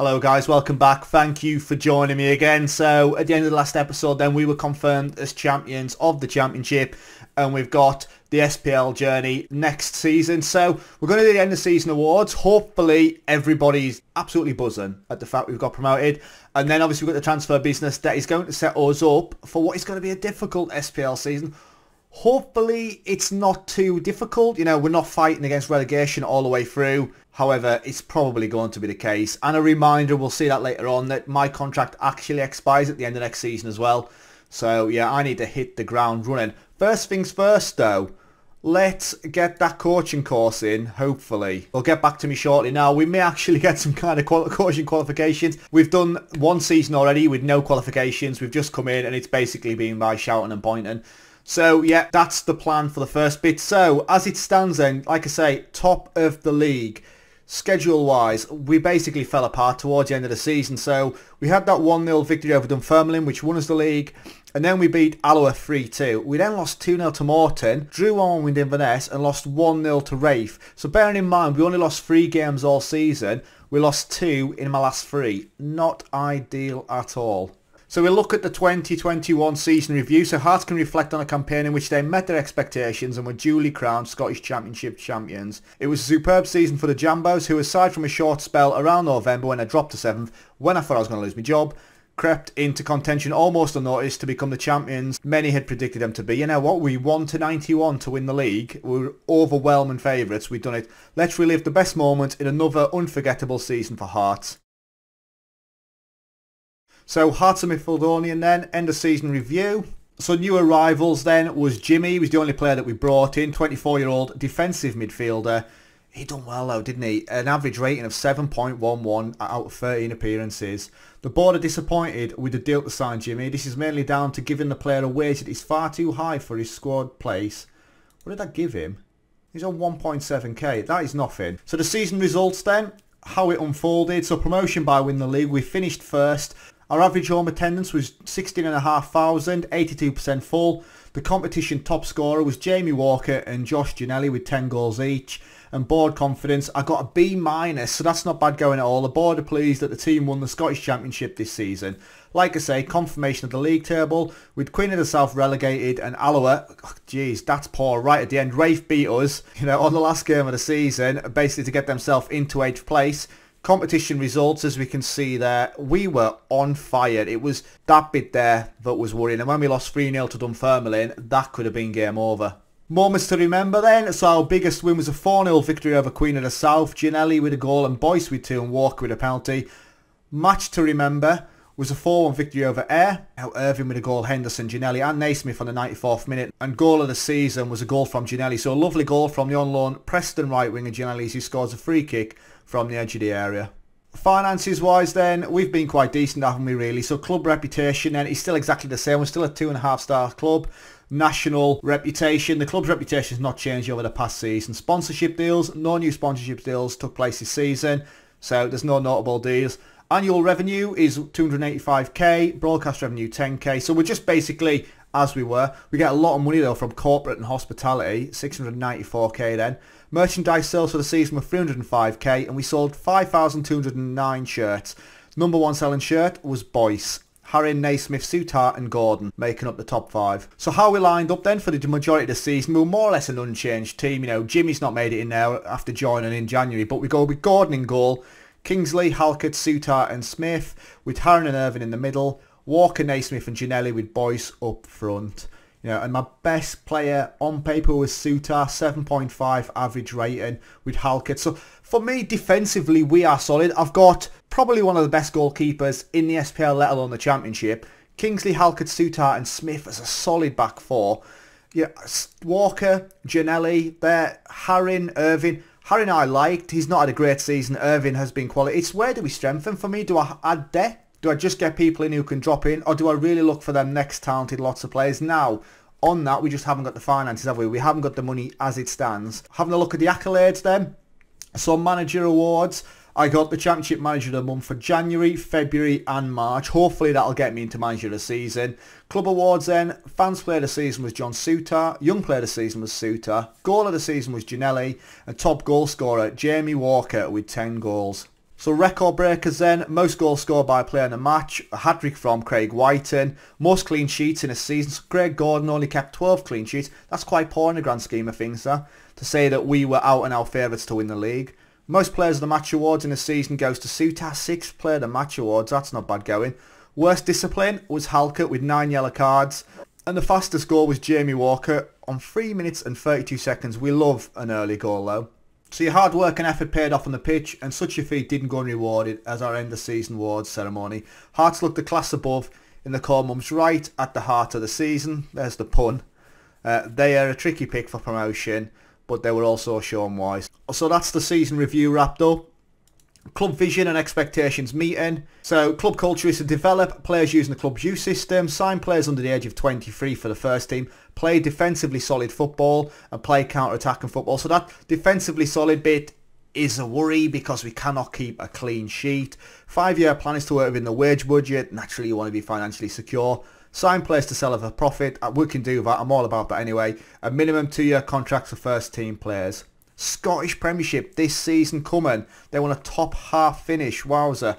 Hello guys, welcome back. Thank you for joining me again. So at the end of the last episode then we were confirmed as champions of the championship and we've got the SPL journey next season. So we're going to do the end of season awards. Hopefully everybody's absolutely buzzing at the fact we've got promoted. And then obviously we've got the transfer business that is going to set us up for what is going to be a difficult SPL season. Hopefully it's not too difficult. You know, we're not fighting against relegation all the way through. However, it's probably going to be the case. And a reminder, we'll see that later on, that my contract actually expires at the end of next season as well. So yeah, I need to hit the ground running. First things first though, let's get that coaching course in, hopefully. They'll get back to me shortly. Now, we may actually get some kind of coaching qualifications. We've done one season already with no qualifications. We've just come in and it's basically been by shouting and pointing. So yeah, that's the plan for the first bit. So as it stands then, like I say, top of the league. Schedule wise, we basically fell apart towards the end of the season. So we had that 1-0 victory over Dunfermline, which won us the league. And then we beat Alloa 3-2. We then lost 2-0 to Morton, drew 1-1 with Inverness and lost 1-0 to Rafe. So bearing in mind, we only lost 3 games all season. We lost 2 in my last 3. Not ideal at all. So we'll look at the 2021 season review. So Hearts can reflect on a campaign in which they met their expectations and were duly crowned Scottish Championship champions. It was a superb season for the Jambos, who aside from a short spell around November when they dropped to 7th, when I thought I was going to lose my job, crept into contention almost unnoticed to become the champions many had predicted them to be. You know what? We won to 91 to win the league. We were overwhelming favourites. We've done it. Let's relive the best moment in another unforgettable season for Hearts. So Hearts of Midlothian then, end of season review. So new arrivals then was Jimmy. He was the only player that we brought in, 24-year-old defensive midfielder. He done well though, didn't he? An average rating of 7.11 out of 13 appearances. The board are disappointed with the deal to sign Jimmy. This is mainly down to giving the player a wage that is far too high for his squad place. What did that give him? He's on 1.7k. That is nothing. So the season results then, how it unfolded. So promotion by win the league. We finished first. Our average home attendance was 16,500, 82% full. The competition top scorer was Jamie Walker and Josh Gianelli with 10 goals each. And board confidence, I got a B-, so that's not bad going at all. The board are pleased that the team won the Scottish Championship this season. Like I say, confirmation of the league table, with Queen of the South relegated and Alloa, geez, that's poor, right at the end. Rafe beat us, on the last game of the season, basically to get themselves into 8th place. Competition results, as we can see there, we were on fire. It was that bit there that was worrying. And when we lost 3-0 to Dunfermline, that could have been game over. Moments to remember then. So our biggest win was a 4-0 victory over Queen of the South. Gianelli with a goal and Boyce with 2 and Walker with a penalty. Match to remember was a 4-1 victory over Ayr. Irving with a goal, Henderson, Gianelli and Naismith on the 94th minute. And goal of the season was a goal from Gianelli. So a lovely goal from the on-loan Preston right winger Gianelli, who scores a free kick from the edge of the area. Finances wise then, we've been quite decent, haven't we really? So club reputation then is still exactly the same. We're still a 2.5-star club. National reputation, the club's reputation has not changed over the past season. Sponsorship deals, no new sponsorship deals took place this season. So there's no notable deals. Annual revenue is 285k, broadcast revenue 10k. So we're just basically as we were. We get a lot of money though from corporate and hospitality, 694k then. Merchandise sales for the season were 305k and we sold 5,209 shirts. Number one selling shirt was Boyce. Harry, Naismith, Souttar and Gordon making up the top 5. So how we lined up then for the majority of the season, we were more or less an unchanged team. Jimmy's not made it in now after joining in January, but we go with Gordon in goal, Kingsley, Halkett, Souttar and Smith, with Harron and Irvin in the middle, Walker, Naismith and Gianelli with Boyce up front. And my best player on paper was Souttar, 7.5 average rating with Halkett. So for me, defensively, we are solid. I've got probably one of the best goalkeepers in the SPL, let alone the Championship. Kingsley, Halkett, Souttar and Smith as a solid back 4. Walker, Gianelli, there, Harron, Irvin. Harron I liked. He's not had a great season. Irvin has been quality. It's where do we strengthen for me? Do I add depth? Do I just get people in who can drop in? Or do I really look for them next talented lots of players? Now, on that, we just haven't got the finances, have we? We haven't got the money as it stands. Having a look at the accolades then. So manager awards. I got the Championship Manager of the Month for January, February and March. Hopefully that'll get me into Manager of the Season. Club awards then. Fans Player of the Season was John Souttar. Young Player of the Season was Souttar. Goal of the Season was Gianelli. And top goal scorer, Jamie Walker with 10 goals. So record breakers then, most goals scored by a player in a match, a hat-trick from Craig Whiten, most clean sheets in a season. So Greg Gordon only kept 12 clean sheets. That's quite poor in the grand scheme of things, to say that we were out and out favourites to win the league. Most players of the match awards in a season goes to Sutar, 6th player of the match awards. That's not bad going. Worst discipline was Halkett with 9 yellow cards. And the fastest goal was Jamie Walker on 3 minutes and 32 seconds. We love an early goal though. So your hard work and effort paid off on the pitch, and such a feat didn't go unrewarded as our end of season awards ceremony. Hearts looked a class above in the core mums right at the heart of the season. There's the pun. They are a tricky pick for promotion, but they were also shown wise. So that's the season review wrapped up. Club vision and expectations meeting. So club culture is to develop players using the club's youth system, sign players under the age of 23 for the first team, play defensively solid football and play counter-attacking football. So that defensively solid bit is a worry because we cannot keep a clean sheet. 5-year plan is to work within the wage budget. Naturally you want to be financially secure. Sign players to sell at a profit. We can do that. I'm all about that anyway. A minimum 2-year contract for first team players. Scottish Premiership this season coming. They want a top half finish. Wowzer.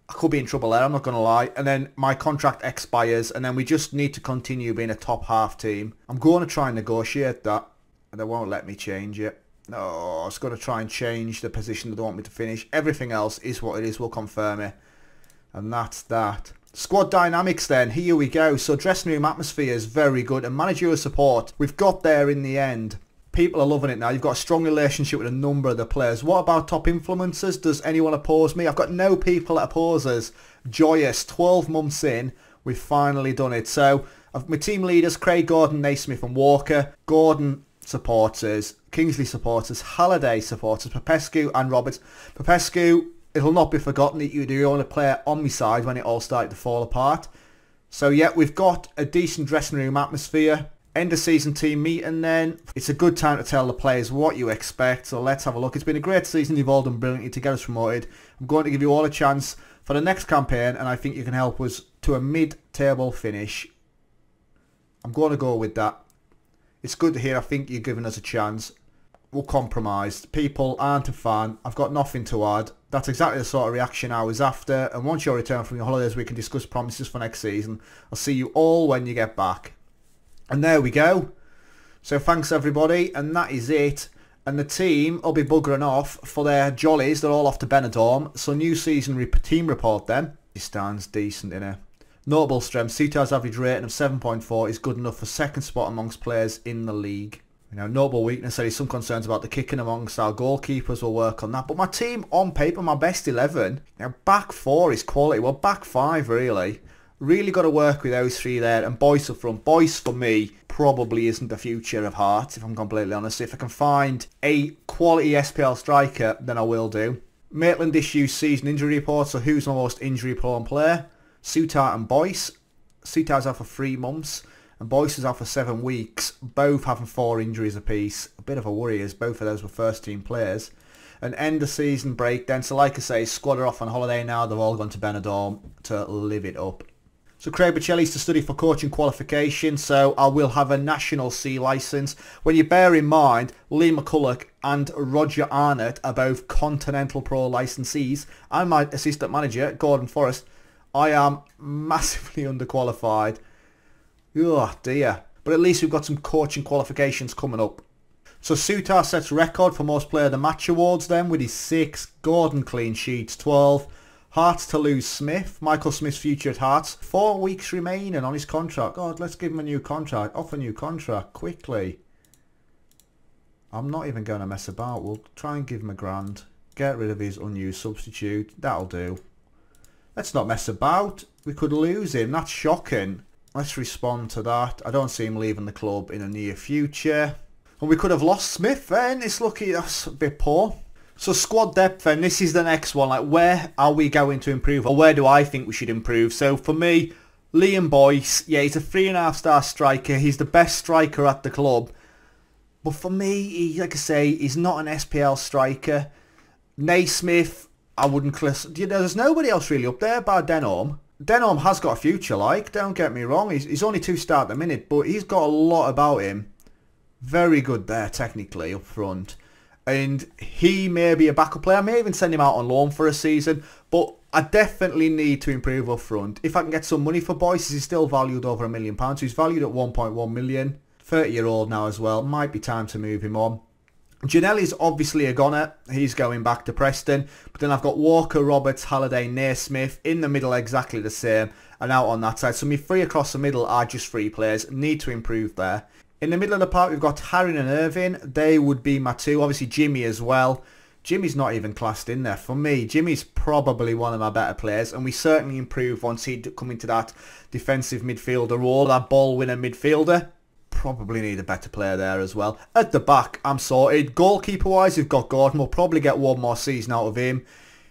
I could be in trouble there, I'm not going to lie. And then my contract expires and then we just need to continue being a top half team. I'm going to try and negotiate that. And they won't let me change it. No, I was going to try and change the position that they want me to finish. Everything else is what it is. We'll confirm it. And that's that. Squad dynamics then. Here we go. So dressing room atmosphere is very good. And managerial support. We've got there in the end. People are loving it now. You've got a strong relationship with a number of the players. What about top influencers? Does anyone oppose me? I've got no people that oppose us. Joyous. 12 months in, we've finally done it. So my team leaders, Craig Gordon, Naismith and Walker. Gordon supporters, Kingsley supporters, Halliday supporters, Popescu and Roberts. Popescu, it'll not be forgotten that you're the only player on my side when it all started to fall apart. So yeah, we've got a decent dressing room atmosphere. End of season team meeting then. It's a good time to tell the players what you expect. So let's have a look. It's been a great season. You've all done brilliantly to get us promoted. I'm going to give you all a chance for the next campaign and I think you can help us to a mid-table finish. I'm going to go with that. It's good to hear. I think you're giving us a chance. We're compromised. People aren't a fan. I've got nothing to add. That's exactly the sort of reaction I was after. And once you return from your holidays, we can discuss promises for next season. I'll see you all when you get back. And there we go. So thanks everybody. And that is it. And the team will be buggering off for their jollies. They're all off to Benidorm. So new season team report then. He stands decent in a notable strength. Sutar's average rating of 7.4 is good enough for second spot amongst players in the league. You know, notable weakness, there is some concerns about the kicking amongst our goalkeepers. We'll work on that. But my team on paper, my best 11. Now back 4 is quality. Well, back 5 really. Really got to work with those 3 there. And Boyce up front. Boyce for me probably isn't the future of Hearts, if I'm completely honest. If I can find a quality SPL striker, then I will do. Maitland issues season injury report. So who's the most injury prone player? Sutar and Boyce. Sutar's out for 3 months. And Boyce is out for 7 weeks, both having 4 injuries apiece. A bit of a worry as both of those were first team players. And end of season break then. So like I say, squad are off on holiday now. They've all gone to Benidorm to live it up. So Craig Bocelli's to study for coaching qualification. So I will have a National C licence. When you bear in mind, Lee McCulloch and Roger Arnott are both Continental Pro licensees. And my assistant manager, Gordon Forrest, I am massively underqualified. Oh dear. But at least we've got some coaching qualifications coming up. So Sutar sets record for most player of the match awards then with his 6. Gordon clean sheets 12. Hearts to lose Smith. Michael Smith's future at Hearts. 4 weeks remaining on his contract. God, let's give him a new contract. Offer a new contract quickly. I'm not even going to mess about. We'll try and give him £1,000. Get rid of his unused substitute. That'll do. Let's not mess about. We could lose him. That's shocking. Let's respond to that. I don't see him leaving the club in the near future. And we could have lost Smith then. It's lucky. That's a bit poor. So squad depth then. This is the next one. Like, where are we going to improve? Or where do I think we should improve? So for me, Liam Boyce. Yeah, he's a 3.5-star striker. He's the best striker at the club. But for me, like I say, he's not an SPL striker. Naismith, I wouldn't class. There's nobody else really up there bar Denholm. Denholm has got a future, like, don't get me wrong. He's only 2-star at the minute, but he's got a lot about him. Very good there, technically, up front. and he may be a backup player. I may even send him out on loan for a season, but I definitely need to improve up front. If I can get some money for Boyce, he's still valued over £1 million. He's valued at 1.1 million. 30-year-old now as well. Might be time to move him on. Giannelli's obviously a goner. He's going back to Preston. But then I've got Walker, Roberts, Halliday, Naismith. In the middle, exactly the same. And out on that side. So my three across the middle are just free players. Need to improve there. In the middle of the park, we've got Harry and Irving. They would be my two. Obviously, Jimmy as well. Jimmy's not even classed in there. For me, Jimmy's probably one of my better players. And we certainly improve once he'd come into that defensive midfielder role. That ball winner midfielder. Probably need a better player there as well. At the back, I'm sorted. Goalkeeper wise, we've got Gordon. We'll probably get one more season out of him.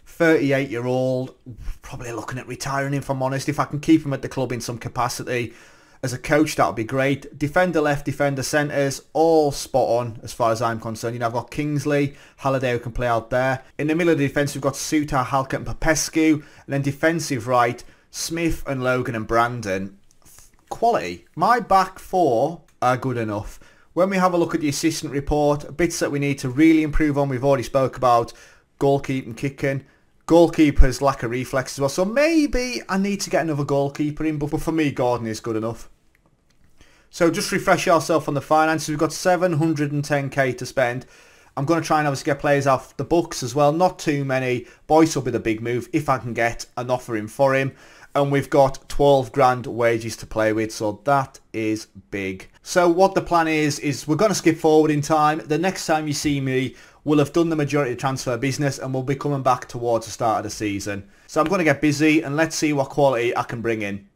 38-year-old. Probably looking at retiring him, if I'm honest. If I can keep him at the club in some capacity as a coach, that would be great. Defender left, defender centres, all spot on as far as I'm concerned. You know, I've got Kingsley, Halliday who can play out there. In the middle of the defence, we've got Suter, Halkett and Popescu. And then defensive right, Smith and Logan and Brandon. Quality. My back four are good enough. When we have a look at the assistant report, bits that we need to really improve on, we've already spoke about goalkeeping, kicking. Goalkeepers lack a reflex as well, so maybe I need to get another goalkeeper in, but for me, Gordon is good enough. So just refresh yourself on the finances. We've got 710k to spend. I'm going to try and obviously get players off the books as well, not too many. Boyce will be the big move if I can get an offer in for him. And we've got 12 grand wages to play with, so that is big. So what the plan is we're going to skip forward in time. The next time you see me, we'll have done the majority of transfer business and we'll be coming back towards the start of the season. So I'm going to get busy and let's see what quality I can bring in.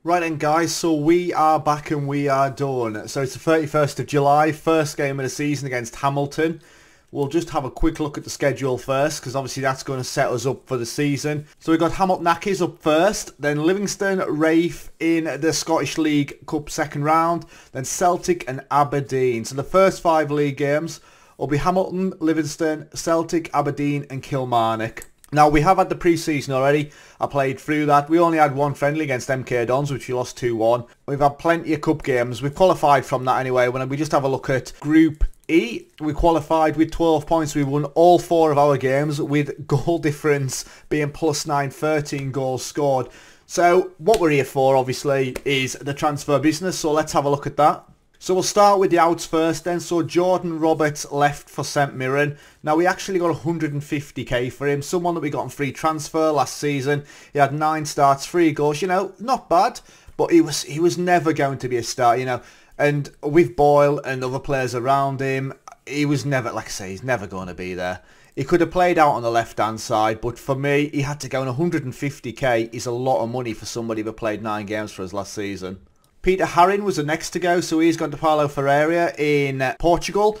Right then guys, so we are back and we are done. So it's the 31st of July, first game of the season against Hamilton. We'll just have a quick look at the schedule first, because obviously that's going to set us up for the season. So we've got Hamilton Accies up first, then Livingston, Rafe in the Scottish League Cup second round, then Celtic and Aberdeen. So the first 5 league games will be Hamilton, Livingston, Celtic, Aberdeen and Kilmarnock. Now we have had the pre-season already. I played through that. We only had one friendly against MK Dons, which we lost 2-1. We've had plenty of cup games. We've qualified from that anyway. When we just have a look at Group E, we qualified with 12 points. We won all 4 of our games with goal difference being +9, 13 goals scored. So what we're here for obviously is the transfer business. So let's have a look at that. So we'll start with the outs first then. So Jordan Roberts left for St Mirren. Now we actually got 150k for him. Someone that we got on free transfer last season. He had 9 starts, 3 goals. You know, not bad. But he was never going to be a star, you know. And with Boyle and other players around him, he was never, like I say, he's never going to be there. He could have played out on the left-hand side, but for me, he had to go on 150k is a lot of money for somebody that played 9 games for us last season. Peter Harin was the next to go, so he's gone to Paulo Ferreira in Portugal.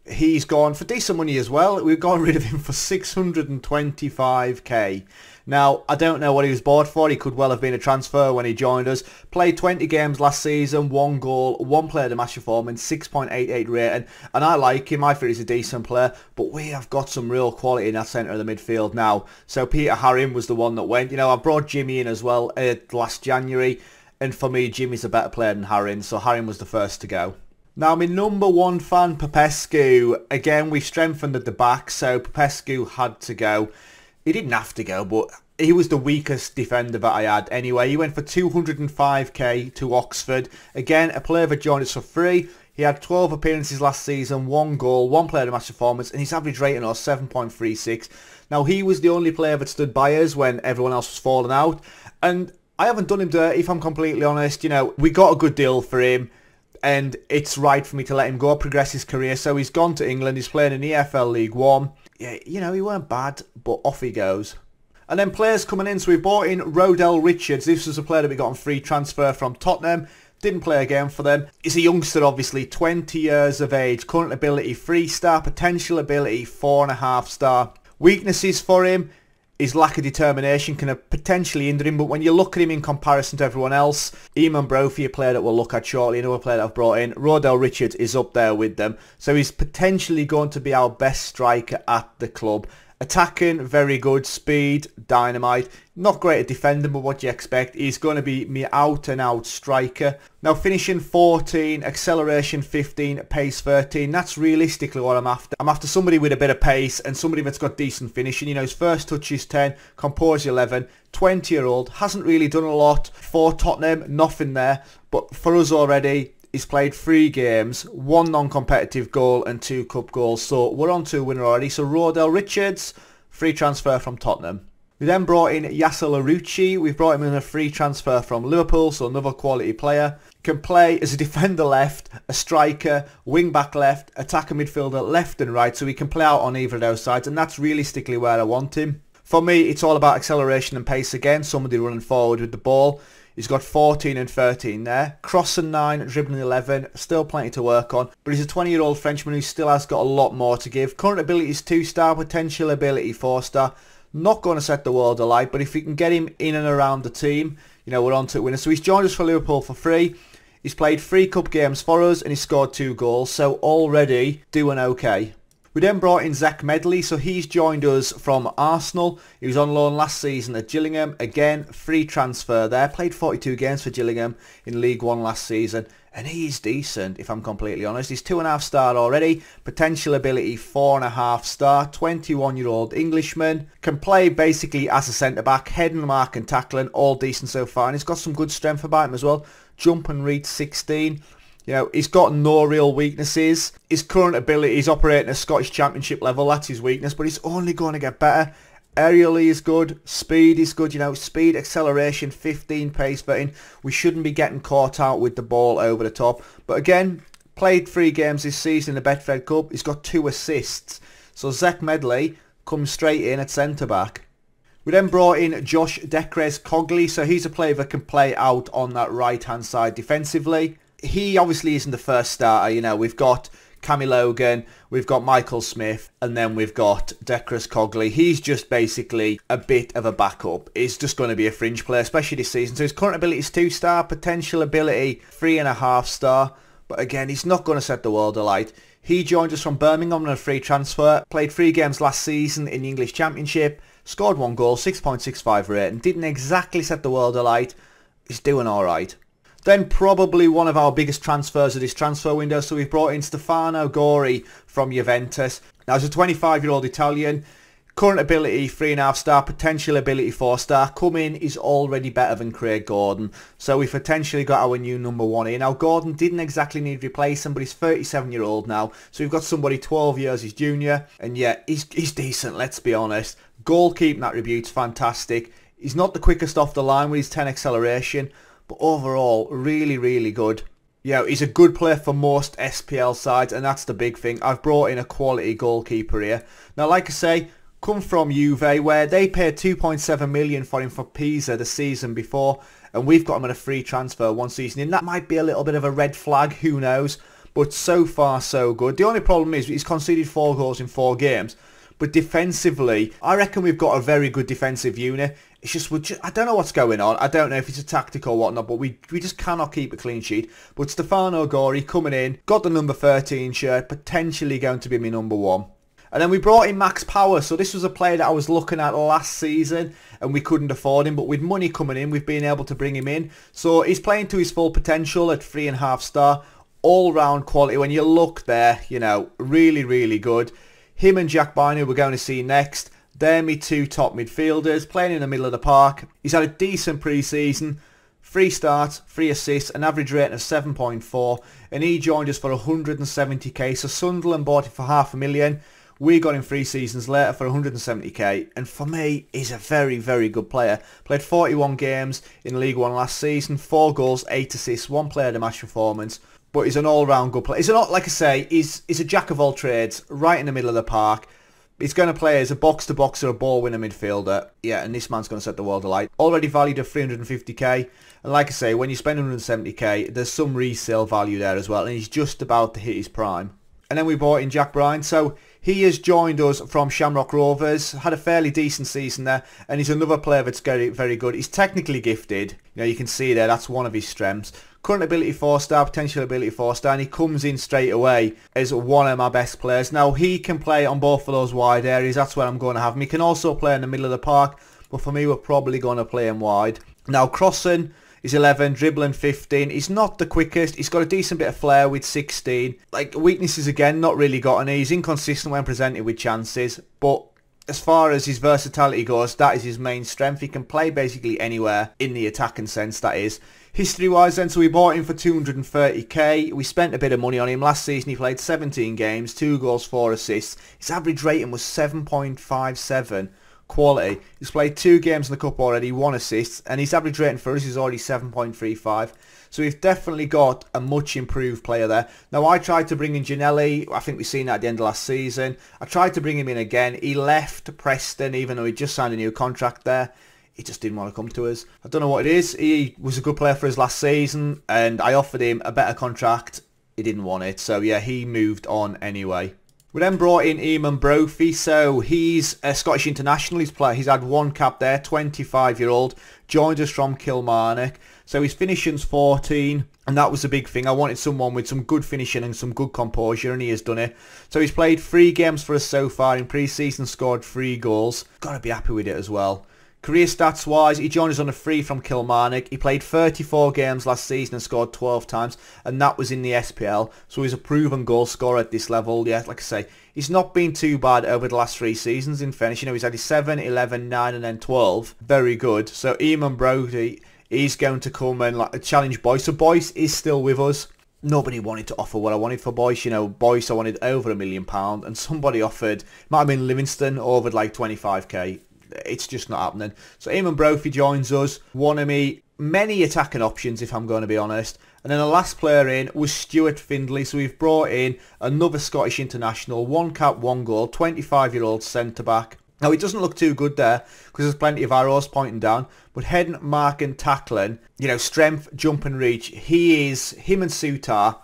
He's gone for decent money as well. We've got rid of him for 625k. Now, I don't know what he was bought for. He could well have been a transfer when he joined us. Played 20 games last season, 1 goal, 1 player to match performance, 6.88 rating. And I like him. I think he's a decent player. But we have got some real quality in that centre of the midfield now. So Peter Harin was the one that went. You know, I brought Jimmy in as well last January. And for me, Jimmy's a better player than Harin. So Harin was the first to go. Now, my number 1 fan, Popescu. Again, we've strengthened at the back. So Popescu had to go. He didn't have to go, but he was the weakest defender that I had anyway. He went for 205k to Oxford. Again, a player that joined us for free. He had 12 appearances last season, 1 goal, 1 player to match performance, and his average rating was 7.36. Now, he was the only player that stood by us when everyone else was falling out. And I haven't done him dirty, if I'm completely honest. You know, we got a good deal for him. And it's right for me to let him go, progress his career. So he's gone to England. He's playing in EFL League One. Yeah, you know, he weren't bad, but off he goes. And then players coming in. So we bought in Rodell Richards. This was a player that we got on free transfer from Tottenham. Didn't play a game for them. He's a youngster, obviously, 20 years of age. Current ability, 3-star. Potential ability, 4.5-star. Weaknesses for him. His lack of determination can potentially hinder him, but when you look at him in comparison to everyone else, Eamon Brophy, a player that we'll look at shortly, another player that I've brought in, Rodell Richards is up there with them. So he's potentially going to be our best striker at the club. Attacking, very good. Speed, dynamite. Not great at defending, but what you expect. He's going to be me out and out striker. Now finishing 14, acceleration 15, pace 13. That's realistically what I'm after. I'm after somebody with a bit of pace and somebody that's got decent finishing. You know, his first touch is 10, composure 11, 20-year-old. Hasn't really done a lot for Tottenham, nothing there. But for us already, he's played 3 games, 1 non-competitive goal and 2 cup goals. So we're on to a winner already. So Rodell Richards, free transfer from Tottenham. We then brought in Yasser Larouci. We've brought him in a free transfer from Liverpool, so another quality player. Can play as a defender left, a striker, wing back left, attacker midfielder left and right, so he can play out on either of those sides, and that's realistically where I want him. For me, it's all about acceleration and pace again, somebody running forward with the ball. He's got 14 and 13 there. Crossing 9, dribbling 11. Still plenty to work on. But he's a 20-year-old Frenchman who still has got a lot more to give. Current ability is 2-star, potential ability 4-star. Not going to set the world alight, but if we can get him in and around the team, you know, we're on to a winner. So he's joined us for Liverpool for free. He's played 3 cup games for us and he's scored 2 goals. So already doing okay. We then brought in Zach Medley, so he's joined us from Arsenal. He was on loan last season at Gillingham. Again, free transfer there. Played 42 games for Gillingham in League One last season. And he's decent, if I'm completely honest. He's 2.5-star already. Potential ability 4.5-star. 21-year-old Englishman. Can play basically as a centre-back. Heading, mark and tackling. All decent so far. And he's got some good strength about him as well. Jump and reach 16. You know, he's got no real weaknesses. His current ability is operating at Scottish Championship level. That's his weakness, but he's only going to get better. Aerially is good. Speed is good. You know, speed, acceleration, 15, pace, 13. We shouldn't be getting caught out with the ball over the top. But again, played 3 games this season in the Betfred Cup. He's got 2 assists. So Zach Medley comes straight in at centre-back. We then brought in Josh Decres-Cogley. So he's a player that can play out on that right-hand side defensively. He obviously isn't the first starter, you know, we've got Cammy Logan, we've got Michael Smith, and then we've got Decres-Cogley. He's just basically a bit of a backup. He's just going to be a fringe player, especially this season. So his current ability is 2-star, potential ability 3.5-star, but again, he's not going to set the world alight. He joined us from Birmingham on a free transfer, played 3 games last season in the English Championship, scored 1 goal, 6.65 rating, didn't exactly set the world alight. He's doing alright. Then probably one of our biggest transfers of this transfer window. So we've brought in Stefano Gori from Juventus. Now he's a 25-year-old Italian. Current ability 3.5-star, potential ability 4-star. Come in, he's already better than Craig Gordon. So we've potentially got our new number 1 here. Now Gordon didn't exactly need replacing, but he's 37-year-old now. So we've got somebody 12 years his junior. And yeah, he's decent, let's be honest. Goalkeeping attributes, fantastic. He's not the quickest off the line with his 10 acceleration. But overall, really, really good. You know, he's a good player for most SPL sides, and that's the big thing. I've brought in a quality goalkeeper here. Now, like I say, come from Juve, where they paid 2.7 million for him for Pisa the season before, and we've got him on a free transfer 1 season in. That might be a little bit of a red flag, who knows? But so far, so good. The only problem is he's conceded 4 goals in 4 games. But defensively, I reckon we've got a very good defensive unit. It's just, I don't know what's going on. I don't know if it's a tactic or whatnot, but we just cannot keep a clean sheet. But Stefano Gori coming in, got the number 13 shirt, potentially going to be my number 1. And then we brought in Max Power. So this was a player that I was looking at last season and we couldn't afford him. But with money coming in, we've been able to bring him in. So he's playing to his full potential at 3.5-star. All-round quality. When you look there, you know, really, really good. Him and Jack Bynum we're going to see next. They're my 2 top midfielders, playing in the middle of the park. He's had a decent pre-season. 3 starts, 3 assists, an average rating of 7.4. And he joined us for 170k. So Sunderland bought him for $500,000. We got him 3 seasons later for 170k. And for me, he's a very, very good player. Played 41 games in League One last season. 4 goals, 8 assists, 1 player of the match performance. But he's an all-round good player. He's not, like I say, he's a jack of all trades, right in the middle of the park. He's going to play as a box-to-box or a ball-winner midfielder. Yeah, and this man's going to set the world alight. Already valued at 350k. And like I say, when you spend 170k, there's some resale value there as well. And he's just about to hit his prime. And then we brought in Jack Bryan. So he has joined us from Shamrock Rovers. Had a fairly decent season there. And he's another player that's very, very good. He's technically gifted. You know, you can see there, that's one of his strengths. Current ability 4-star, potential ability 4-star, and he comes in straight away as one of my best players. Now, he can play on both of those wide areas. That's where I'm going to have him. He can also play in the middle of the park, but for me, we're probably going to play him wide. Now, crossing is 11, dribbling 15. He's not the quickest. He's got a decent bit of flair with 16. Like, weaknesses again, not really got any. He's inconsistent when presented with chances, but as far as his versatility goes, that is his main strength. He can play basically anywhere in the attacking sense, that is. History-wise then, so we bought him for 230k. We spent a bit of money on him. Last season he played 17 games, 2 goals, 4 assists. His average rating was 7.57. Quality. He's played 2 games in the cup already, 1 assist, and his average rating for us is already 7.35. So we've definitely got a much improved player there. Now, I tried to bring in Janelli. I think we've seen that at the end of last season. I tried to bring him in again. He left Preston, even though he just signed a new contract there. He just didn't want to come to us. I don't know what it is. He was a good player for us last season, and I offered him a better contract. He didn't want it. So, yeah, he moved on anyway. We then brought in Eamon Brophy, so he's a Scottish international. He's had 1 cap there, 25-year-old, joined us from Kilmarnock. So his finishing's 14, and that was a big thing. I wanted someone with some good finishing and some good composure, and he has done it. So he's played 3 games for us so far in pre-season, scored 3 goals. Got to be happy with it as well. Career stats wise, he joined us on a free from Kilmarnock. He played 34 games last season and scored 12 times, and that was in the SPL. So he's a proven goal scorer at this level. Yeah, like I say, he's not been too bad over the last 3 seasons in fairness. You know, he's had his 7, 11, 9 and then 12. Very good. So Eamon Brophy, he's going to come and challenge Boyce. So Boyce is still with us. Nobody wanted to offer what I wanted for Boyce. You know, Boyce I wanted over £1 million, and somebody offered, might have been Livingston, over like 25k. It's just not happening. So Eamon Brophy joins us. One of me many attacking options, if I'm going to be honest. And then the last player in was Stuart Findlay. So we've brought in another Scottish international. 1 cap, 1 goal. 25-year-old centre-back. Now, it doesn't look too good there because there's plenty of arrows pointing down. But heading, marking, tackling, you know, strength, jump and reach. Him and Sutar,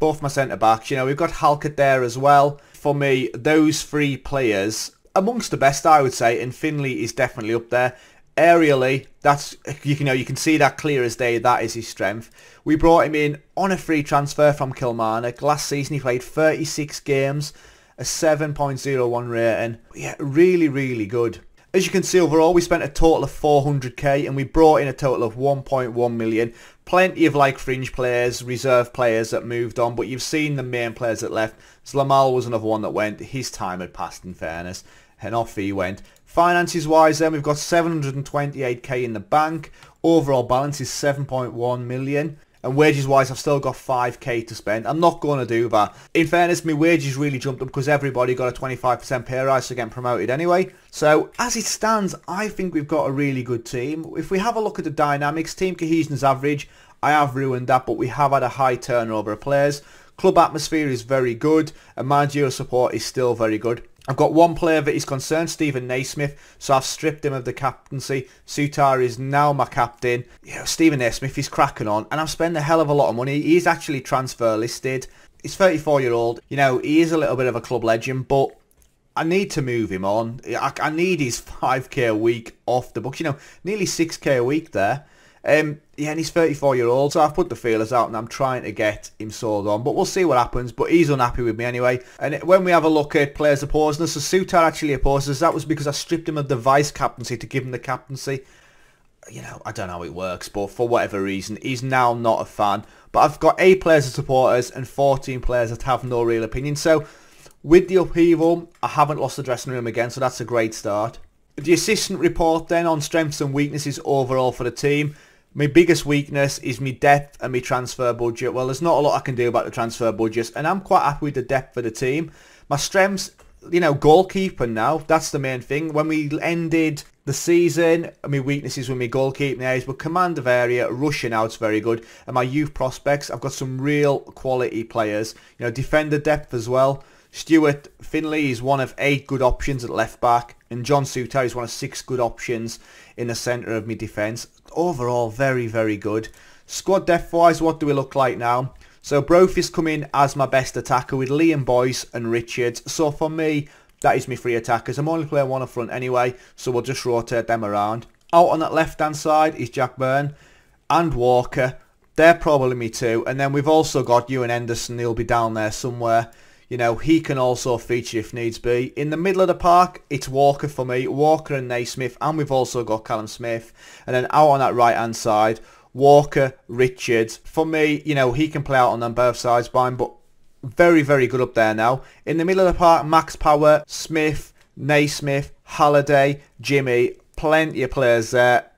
both my centre-backs. You know, we've got Halkett there as well. For me, those 3 players, amongst the best, I would say, and Findlay is definitely up there. Aerially, that's, you can see that clear as day. That is his strength. We brought him in on a free transfer from Kilmarnock. Last season, he played 36 games, a 7.01 rating. Yeah, really, really good. As you can see, overall, we spent a total of 400k, and we brought in a total of 1.1 million. Plenty of like fringe players, reserve players that moved on, but you've seen the main players that left. Slamal was another one that went. His time had passed, in fairness, and off he went. Finances wise then, we've got 728k in the bank. Overall balance is 7.1 million. And wages wise, I've still got 5k to spend. I'm not going to do that. In fairness, my wages really jumped up because everybody got a 25% pay rise to get promoted anyway. So as it stands, I think we've got a really good team. If we have a look at the dynamics, team cohesion is average. I have ruined that, but we have had a high turnover of players. Club atmosphere is very good, and managerial support is still very good. I've got one player that is concerned, Stephen Naismith, so I've stripped him of the captaincy. Sutar is now my captain. You know, Stephen Naismith is cracking on, and I've spent a hell of a lot of money. He's actually transfer listed. He's 34-year-old. You know, he is a little bit of a club legend, but I need to move him on. I need his 5k a week off the books. You know, nearly 6k a week there. Yeah, and he's 34-year-old, so I've put the feelers out and I'm trying to get him sold on. But we'll see what happens. But he's unhappy with me anyway. And when we have a look at players opposing us, so Sutar actually opposed us. That was because I stripped him of the vice-captaincy to give him the captaincy. You know, I don't know how it works, but for whatever reason, he's now not a fan. But I've got 8 players as supporters and 14 players that have no real opinion. So with the upheaval, I haven't lost the dressing room again, so that's a great start. The assistant report then on strengths and weaknesses overall for the team. My biggest weakness is my depth and my transfer budget. Well, there's not a lot I can do about the transfer budgets, and I'm quite happy with the depth of the team. My strengths, you know, goalkeeper now, that's the main thing. When we ended the season, my weaknesses were my goalkeeping areas, but command of area, rushing out's very good. And my youth prospects, I've got some real quality players. You know, defender depth as well. Stuart Findlay is one of 8 good options at left back, and John Sutar is one of 6 good options in the centre of my defence. Overall, very, very good. Squad depth wise, what do we look like now? So Brophy's come in as my best attacker with Liam Boyce and Richards. So for me, that is my 3 attackers. I'm only playing 1 up front anyway, so we'll just rotate them around. Out on that left hand side is Jack Byrne and Walker. They're probably me too. And then we've also got Ewan Henderson. He'll be down there somewhere. You know, he can also feature if needs be. In the middle of the park, it's Walker for me. Walker and Naismith. And we've also got Callum Smith. And then out on that right-hand side, Walker, Richards. For me, you know, he can play out on them both sides, but very, very good up there now. In the middle of the park, Max Power, Smith, Naismith, Halliday, Jimmy. Plenty of players there.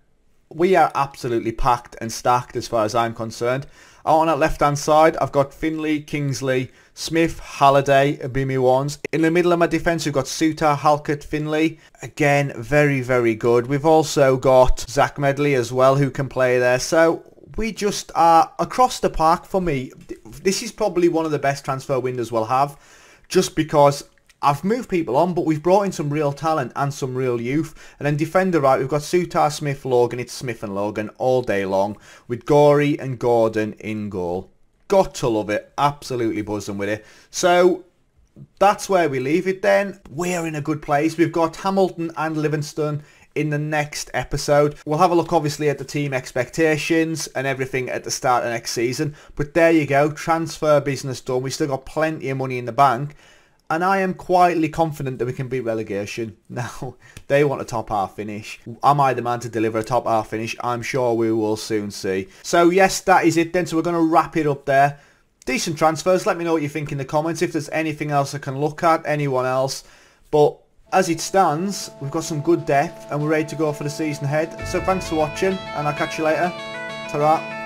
We are absolutely packed and stacked as far as I'm concerned. Out on that left-hand side, I've got Finley, Kingsley, Smith, Halliday, Bimi ones. In the middle of my defence, we've got Suter, Halkett, Finley. Again, very, very good. We've also got Zach Medley as well, who can play there. So we just are across the park. For me, this is probably one of the best transfer windows we'll have, just because I've moved people on, but we've brought in some real talent and some real youth. And then defender, right, we've got Suter, Smith, Logan. It's Smith and Logan all day long, with Gorey and Gordon in goal. Got to love it. Absolutely buzzing with it. So that's where we leave it then. We're in a good place. We've got Hamilton and Livingston in the next episode. We'll have a look obviously at the team expectations and everything at the start of next season. But there you go. Transfer business done. We've still got plenty of money in the bank. And I am quietly confident that we can beat relegation. Now, they want a top half finish. Am I the man to deliver a top half finish? I'm sure we will soon see. So yes, that is it then. So we're going to wrap it up there. Decent transfers. Let me know what you think in the comments. If there's anything else I can look at, anyone else. But as it stands, we've got some good depth and we're ready to go for the season ahead. So thanks for watching and I'll catch you later. Ta-ra.